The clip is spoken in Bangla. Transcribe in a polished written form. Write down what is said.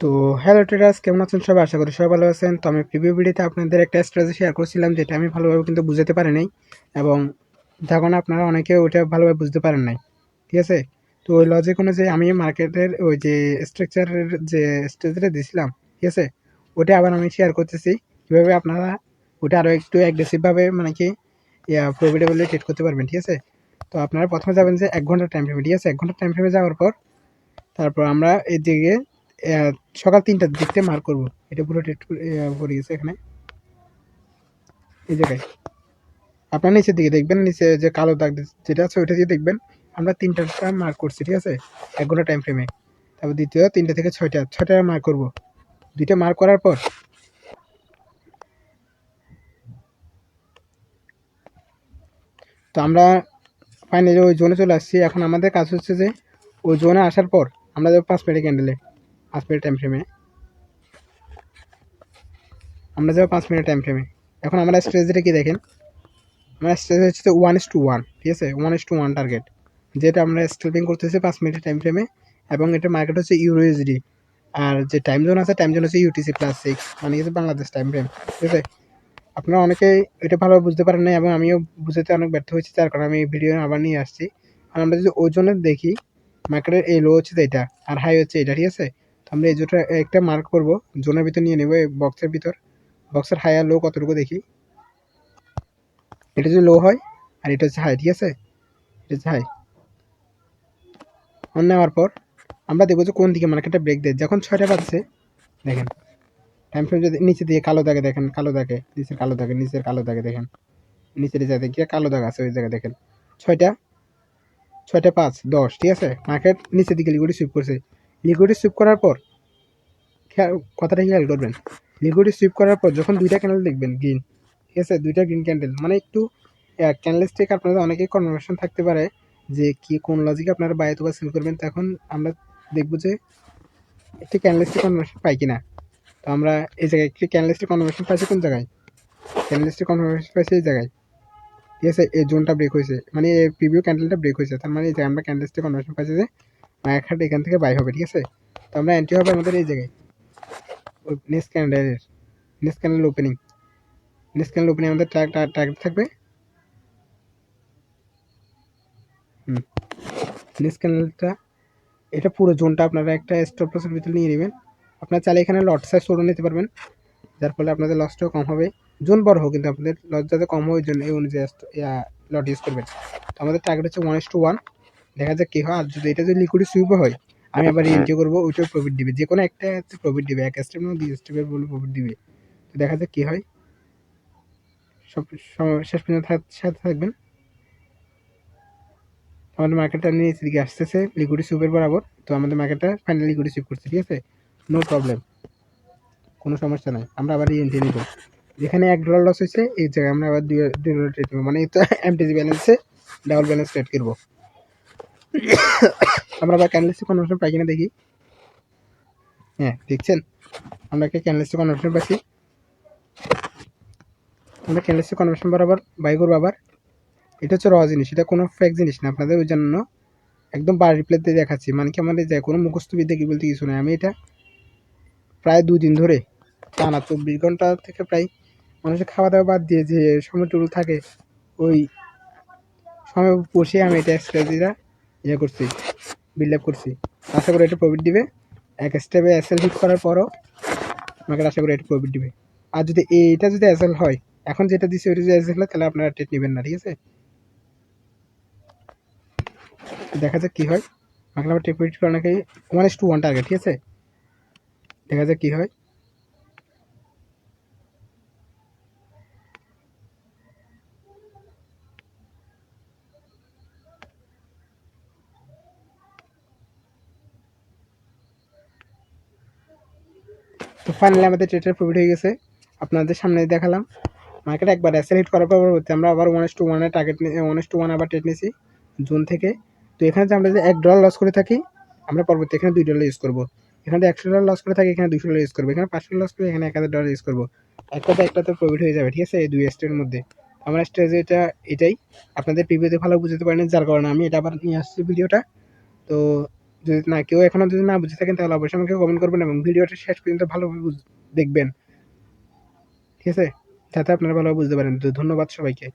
তো হ্যালো ট্রেডার্স, কেমন আছেন সবাই? আশা করি সবাই ভালো আছেন। তো আমি প্রিভিউ ভিডিওতে আপনাদের একটা স্ট্র্যাটেজি শেয়ার করছিলাম, যেটা আমি ভালোভাবে কিন্তু বুঝাতে পারি নাই, এবং তখন আপনারা অনেকে ওইটা ভালোভাবে বুঝতে পারেন নাই। ঠিক আছে, তো ওই লজিক অনুযায়ী আমি মার্কেটের ওই যে স্ট্রাকচারের যে স্ট্র্যাটেজিটা দিয়েছিলাম, ঠিক আছে, ওটা আবার আমি শেয়ার করতেছি কীভাবে আপনারা ওটা আরও একটু অ্যাগ্রেসিভভাবে মানে কি প্রফিটেবলি ট্রেড করতে পারবেন। ঠিক আছে, তো আপনারা প্রথমে যাবেন যে 1 ঘন্টার টাইম ফ্রেমে। ঠিক আছে, 1 ঘন্টার টাইম ফ্রেমে যাওয়ার পর তারপর আমরা এদিকে সকাল 3টার দিক থেকে মার্ক করবো। এটা পুরো ডেট করে গেছে এখানে, এই জায়গায় আপনার নিচের দিকে দেখবেন, নিচে যে কালো দাগ যেটা আছে ওইটা দিয়ে দেখবেন আমরা 3টা মার্ক করছি। ঠিক আছে, 1 ঘন্টা টাইম ফ্রেমে। তারপর দ্বিতীয় 3টা থেকে 6টা মার্ক করবো। 2টা মার্ক করার পর তো আমরা ফাইনালি ওই জোনে চলে আসছি। এখন আমাদের কাজ হচ্ছে যে ওই জোনে আসার পর আমরা যাবো 5 মিনিট ক্যান্ডেলে, 5 মিনিট টাইম ফ্রেমে আমরা যাবো 5 মিনিট টাইম ফ্রেমে। এখন আমরা স্ট্রেটেজিটা কি দেখেন, আমার স্ট্রেটেজি হচ্ছে 1:1। ঠিক আছে, 1:1 টার্গেট, যেটা আমরা স্ক্যালপিং করতেছি 5 মিনিট টাইম ফ্রেমে, এবং এটা মার্কেট হচ্ছে ইউরোএসডি। আর যে টাইম জোন আছে, টাইম জোন হচ্ছে UTC+6, মানে হচ্ছে বাংলাদেশ টাইম ফ্রেম। ঠিক আছে, আপনারা অনেকেই এটা ভালোভাবে বুঝতে পারেন না, এবং আমিও বুঝতে অনেক ব্যর্থ হয়েছি, যার কারণে আমি ভিডিও আবার নিয়ে আসছি। আর আমরা যদি ওজনের দেখি, মার্কেটের এই লো হচ্ছে এটা আর হাই হচ্ছে এটা। ঠিক আছে, তো আমরা এই জোনটা একটা মার্ক করবো, জোনের ভিতর নিয়ে নেবো, এই বক্সের ভিতর। বক্সের হাই আর লো কতটুকু দেখি। এটা যদি লো হয় আর এটা হচ্ছে হাই। ঠিক আছে, এটা হচ্ছে হাই। অন নেওয়ার পর আমরা দেখবো যে কোন দিকে মার্কেটটা ব্রেক দেয়। যখন 6টা বাজছে দেখেন, টাইম ফ্রেম যদি নিচে দিয়ে কালো দাগে দেখেন, কালো দাগে নিচের কালো দাগে, নিচের কালো দাগে দেখেন, নিচের জায়গায় গিয়ে কালো দাগ আছে, ওই জায়গায় দেখেন 6টা, 6টা 5, 10। ঠিক আছে, মার্কেট নিচের দিকে লিকুইডিটি সুইপ করছে। লিকুইডিটি সুইপ করার পর কথাটা খেয়াল করবেন, লিকুইডিটি সুইপ করার পর যখন 2টা ক্যান্ডেল দেখবেন গ্রিন, ঠিক আছে, 2টা গ্রিন ক্যান্ডেল, মানে একটু ক্যান্ডেল স্টিক আপনাদের অনেকেই কনভার্সন থাকতে পারে যে কি কোন লজিকে আপনারা বাই অথবা সেল করবেন। তখন আমরা দেখবো যে একটি ক্যান্ডেল স্টিক কনভার্সন পাই কিনা। তো আমরা এই জায়গায় একটি ক্যান্ডেল স্টিক কনভার্সন পাইছি। কোন জায়গায় ক্যান্ডেল স্টিক কনভার্সন পাইছি? এই জায়গায়। ঠিক আছে, এই জোনটা ব্রেক হয়েছে, মানে এই প্রিভিউ ক্যান্ডেলটা ব্রেক হয়েছে, তার মানে এই যে আমরা ক্যান্ডেল স্টিক কনভার্সন পাইছি যে মার্কেট এখান থেকে বাই হবে। ঠিক আছে, তো আমরা এন্ট্রি হবে আমাদের এই জায়গায়, নেক্সট ক্যান্ডেল ওপেনিং, আমাদের টার্গেট থাকবে। নেক্সট ক্যান্ডেলটা, এটা পুরো জোনটা আপনারা একটা স্টপ লসের ভিতরে নিয়ে নেবেন। আপনারা চাইলে এখানে লট সাইজ ছোটো নিতে পারবেন, যার ফলে আপনাদের লসটাও কম হবে। জোন বড় হোক, কিন্তু আপনাদের লস যাতে কম হয়, ওই জন্য এই অনুযায়ী লট ইউজ করবেন। তো আমাদের টার্গেট হচ্ছে 1:1। দেখা যাক কী হয়। আর যদি এটা যদি লিকুইড সুইপও হয়, আমি আবার এন্ট্রি করবো, ওইটাও প্রফিট দিবে। যে কোনো একটা প্রফিট দিবে, 1 স্টেপ না 2 স্টেপের বলে প্রফিট দিবে। তো দেখা যাক কী হয়। সব শেষ পর্যন্ত সাথে থাকবেন। আমাদের মার্কেটটা নিচের দিকে আসতেছে লিকুইডিটি সুইপের বরাবর। তো আমাদের মার্কেটটা ফাইনালি লিকুইডিটি সুইপ করছে। ঠিক আছে, নো প্রবলেম, কোনো সমস্যা নাই। আমরা আবার এন্ট্রি নিব। যেখানে $1 লস হয়েছে, এই জায়গায় আমরা আবার $2 ট্রেড নেবো, মানে এটা এমটিজি ব্যালেন্সে ডাবল ব্যালেন্স ট্রেড করবো। আমরা আবার ক্যান্ডেলস্টিক কনভার্সন পাই কিনা দেখি। হ্যাঁ, দেখছেন আমরা একটা ক্যান্ডেলস্টিক কনভার্সন পাচ্ছি। আমরা ক্যান্ডেলস্টিক কনভার্সন বরাবর বাই করবো আবার। এটা হচ্ছে র জিনিস, এটা কোনো ফেক জিনিস না। আপনাদের ওই জন্য একদম বার রিপ্লে দিয়ে দেখাচ্ছি, মানে কি আমাদের যায় কোনো মুখস্থ বিদ্যা কি বলতে কিছু নয়। আমি এটা প্রায় 2 দিন ধরে টানা 24 ঘন্টা থেকে প্রায় মানুষের খাওয়া দাওয়া বাদ দিয়ে যে সময়টুকু থাকে, ওই সময় বসে আমি এটা স্ট্র্যাটেজিটা করছি, বিল্ড আপ করছি। আশা করি এটা প্রফিট দিবে। 1 স্টেপে এসএল হিট করার পরও আমাকে আশা করি এটা প্রফিট দিবে। আর যদি এইটা যদি এসএল হয়, এখন যেটা দিচ্ছে ওইটা যদি এসএল হয়, তাহলে আপনারা ট্রেড নেবেন না। ঠিক আছে, দেখা যাক কী হয়। আমাকে আবার ট্রেড প্রফিট করা নাকি 1:1 টার্গেট। ঠিক আছে, দেখা যাক কী হয়। তো ফাইনালি আমাদের ট্রেডের প্রফিট হয়ে গেছে, আপনাদের সামনে দেখালাম। মার্কেট একবার এসএল হিট করার পরবর্তী আমরা আবার 1:1 টার্গেট 1:1 আবার ট্রেড নিয়েছি জোন থেকে। তো এখানে যে আমরা যদি $1 লস করে থাকি, আমরা পরবর্তী এখানে $2 ইউজ করবো। এখানে $100 লস করে থাকি, এখানে $200 ইউজ করবো। এখানে $500 লস করে, এখানে $1000 ইউজ করবো। একটাতে প্রফিট হয়ে যাবে। ঠিক আছে, এই 2 স্টেজের মধ্যে আমার স্ট্র্যাটেজিটা এটাই। আপনাদের প্রিভিউতে ভালো বুঝতে পারেন, যার কারণে আমি এটা আবার নিয়ে আসছি ভিডিওটা। তো যদি না কেউ এখনো যদি না বুঝে থাকেন তাহলে অবশ্যই আমাকে কমেন্ট করবেন এবং ভিডিওটা শেষ পর্যন্ত ভালোভাবে দেখবেন, ঠিক আছে, যাতে আপনারা ভালোভাবে বুঝতে পারেন। তো ধন্যবাদ সবাইকে।